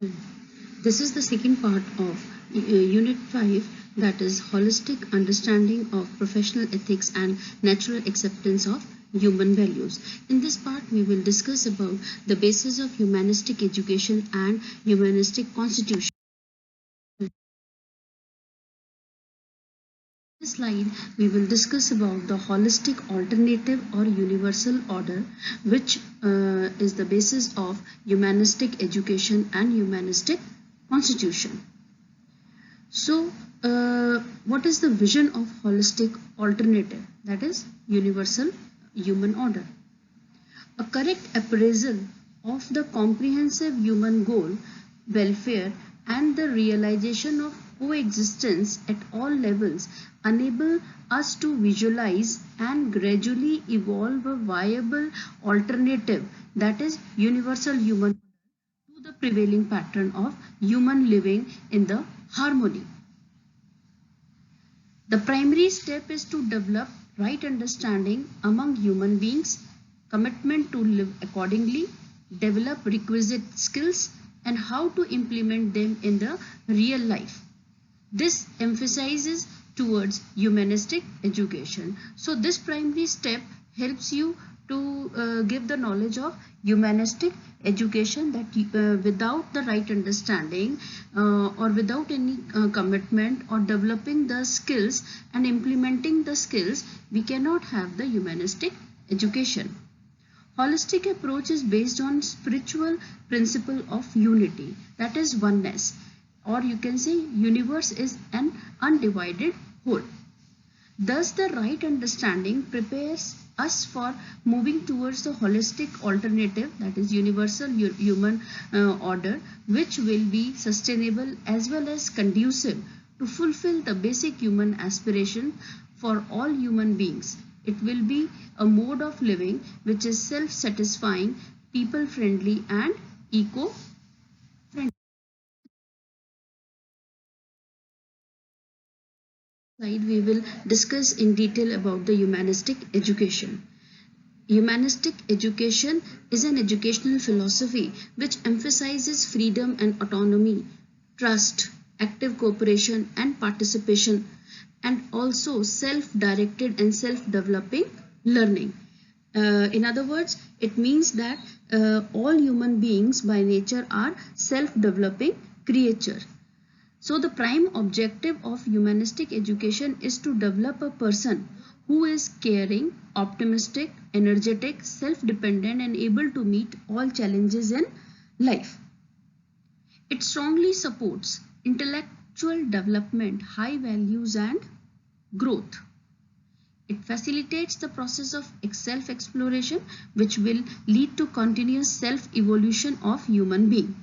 This is the second part of Unit 5, that is Holistic Understanding of Professional Ethics and Natural Acceptance of Human Values. In this part, we will discuss about the basis of humanistic education and humanistic constitution. In this slide, we will discuss about the holistic alternative or universal order, which is the basis of humanistic education and humanistic constitution. So, what is the vision of holistic alternative? That is universal human order. A correct appraisal of the comprehensive human goal, welfare, and the realization of coexistence at all levels enable us to visualize and gradually evolve a viable alternative, that is universal human, to the prevailing pattern of human living in the harmony. The primary step is to develop right understanding among human beings, commitment to live accordingly, develop requisite skills, and how to implement them in the real life. This emphasizes towards humanistic education. So this primary step helps you to give the knowledge of humanistic education, that without the right understanding or without any commitment or developing the skills and implementing the skills, we cannot have the humanistic education. Holistic approach is based on spiritual principle of unity, that is oneness, or you can say universe is an undivided whole. Thus, the right understanding prepares us for moving towards the holistic alternative, that is universal human order, which will be sustainable as well as conducive to fulfill the basic human aspiration for all human beings. It will be a mode of living which is self-satisfying, people-friendly, and eco-friendly. Slide, we will discuss in detail about the humanistic education. Humanistic education is an educational philosophy which emphasizes freedom and autonomy, trust, active cooperation and participation, and also self-directed and self-developing learning. In other words, it means that all human beings by nature are self-developing creatures. So the prime objective of humanistic education is to develop a person who is caring, optimistic, energetic, self-dependent, and able to meet all challenges in life. It strongly supports intellectual development, high values, and growth. It facilitates the process of self-exploration, which will lead to continuous self-evolution of human being.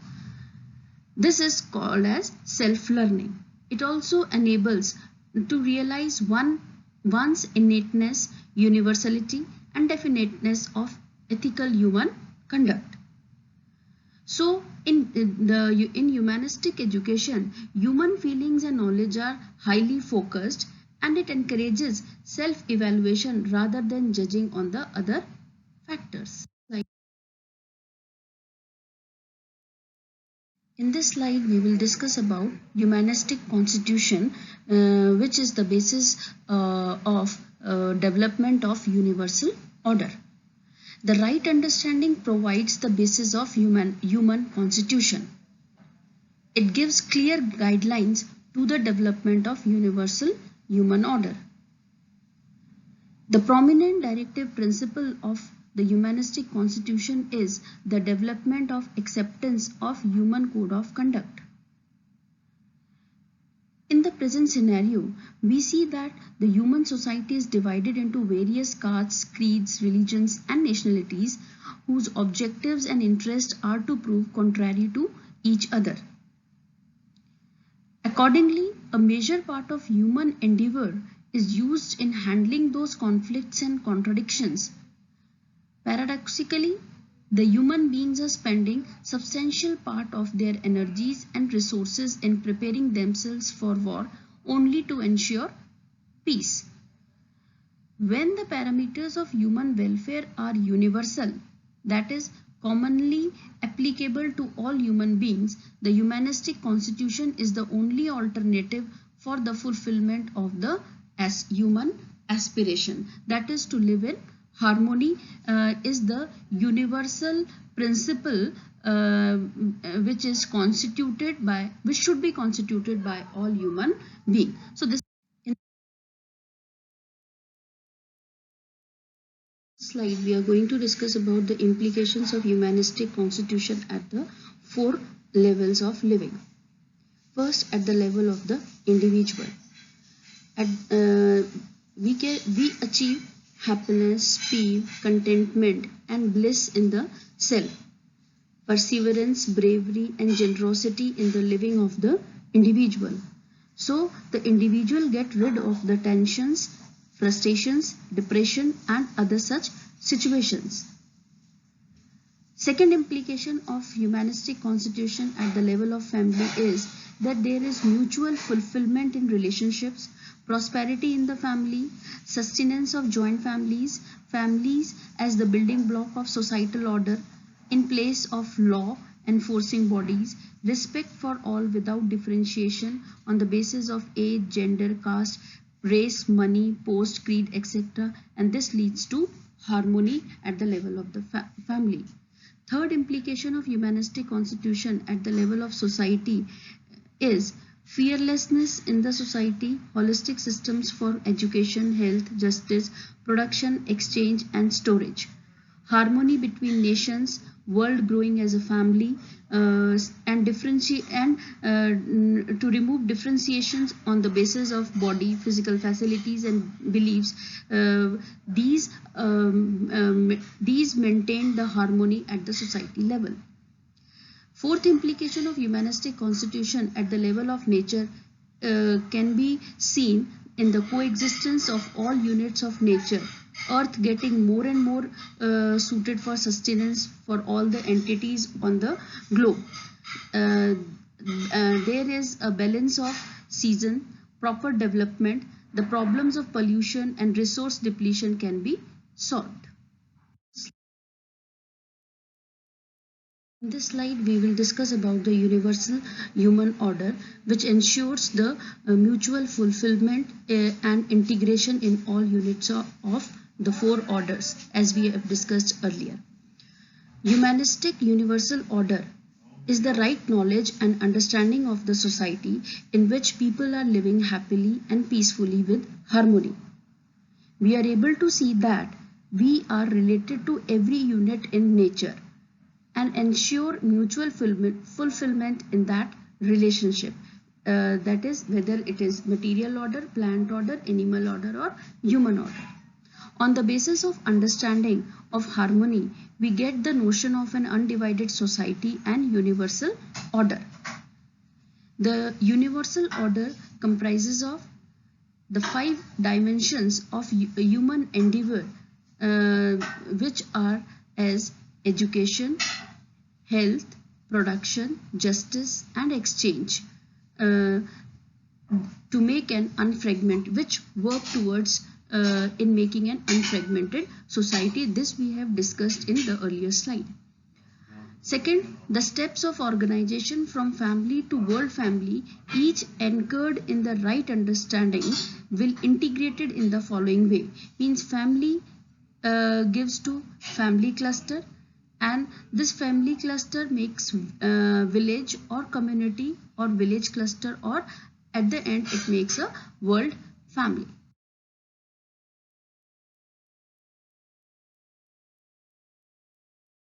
This is called as self-learning. It also enables to realize one's innateness, universality, and definiteness of ethical human conduct. So, in humanistic education, human feelings and knowledge are highly focused, and it encourages self-evaluation rather than judging on the other factors. In this slide, we will discuss about Humanistic Constitution, which is the basis of development of universal order. The right understanding provides the basis of human constitution. It gives clear guidelines to the development of universal human order. The prominent directive principle of the Humanistic Constitution is the development of acceptance of human code of conduct. In the present scenario, we see that the human society is divided into various castes, creeds, religions, and nationalities whose objectives and interests are to prove contrary to each other. Accordingly, a major part of human endeavor is used in handling those conflicts and contradictions. Paradoxically, the human beings are spending substantial part of their energies and resources in preparing themselves for war only to ensure peace. When the parameters of human welfare are universal, that is, Commonly applicable to all human beings, the Humanistic Constitution is the only alternative for the fulfillment of the human aspiration, that is to live in harmony. Is the universal principle which should be constituted by all human beings. So this slide we are going to discuss about the implications of humanistic constitution at the four levels of living. First, at the level of the individual, we achieve happiness, peace, contentment and bliss in the self, perseverance, bravery and generosity in the living of the individual. So the individual get rid of the tensions, frustrations, depression and other such situations. Second implication of humanistic constitution at the level of family is that there is mutual fulfillment in relationships, prosperity in the family, sustenance of joint families, families as the building block of societal order, in place of law enforcing bodies, respect for all without differentiation on the basis of age, gender, caste, race, money, post, creed, etc. And this leads to harmony at the level of the family. Third implication of humanistic constitution at the level of society is fearlessness in the society, holistic systems for education, health, justice, production, exchange and storage, harmony between nations, world growing as a family, and to remove differentiations on the basis of body, physical facilities and beliefs. These maintain the harmony at the society level. Fourth implication of humanistic constitution at the level of nature can be seen in the coexistence of all units of nature, earth getting more and more suited for sustenance for all the entities on the globe. There is a balance of season, proper development, the problems of pollution and resource depletion can be solved. In this slide, we will discuss about the universal human order, which ensures the mutual fulfillment and integration in all units of the four orders, as we have discussed earlier. Humanistic universal order is the right knowledge and understanding of the society in which people are living happily and peacefully with harmony. We are able to see that we are related to every unit in nature and ensure mutual fulfillment in that relationship. That is, whether it is material order, plant order, animal order or human order. On the basis of understanding of harmony, we get the notion of an undivided society and universal order. The universal order comprises of the 5 dimensions of human endeavor, which are as education, health, production, justice and exchange, to make an unfragmented, which work towards in making an unfragmented society. This we have discussed in the earlier slide. Second, the steps of organization from family to world family, each anchored in the right understanding, will integrated in the following way. Means family gives to family cluster, and this family cluster makes village or community or village cluster, or at the end it makes a world family.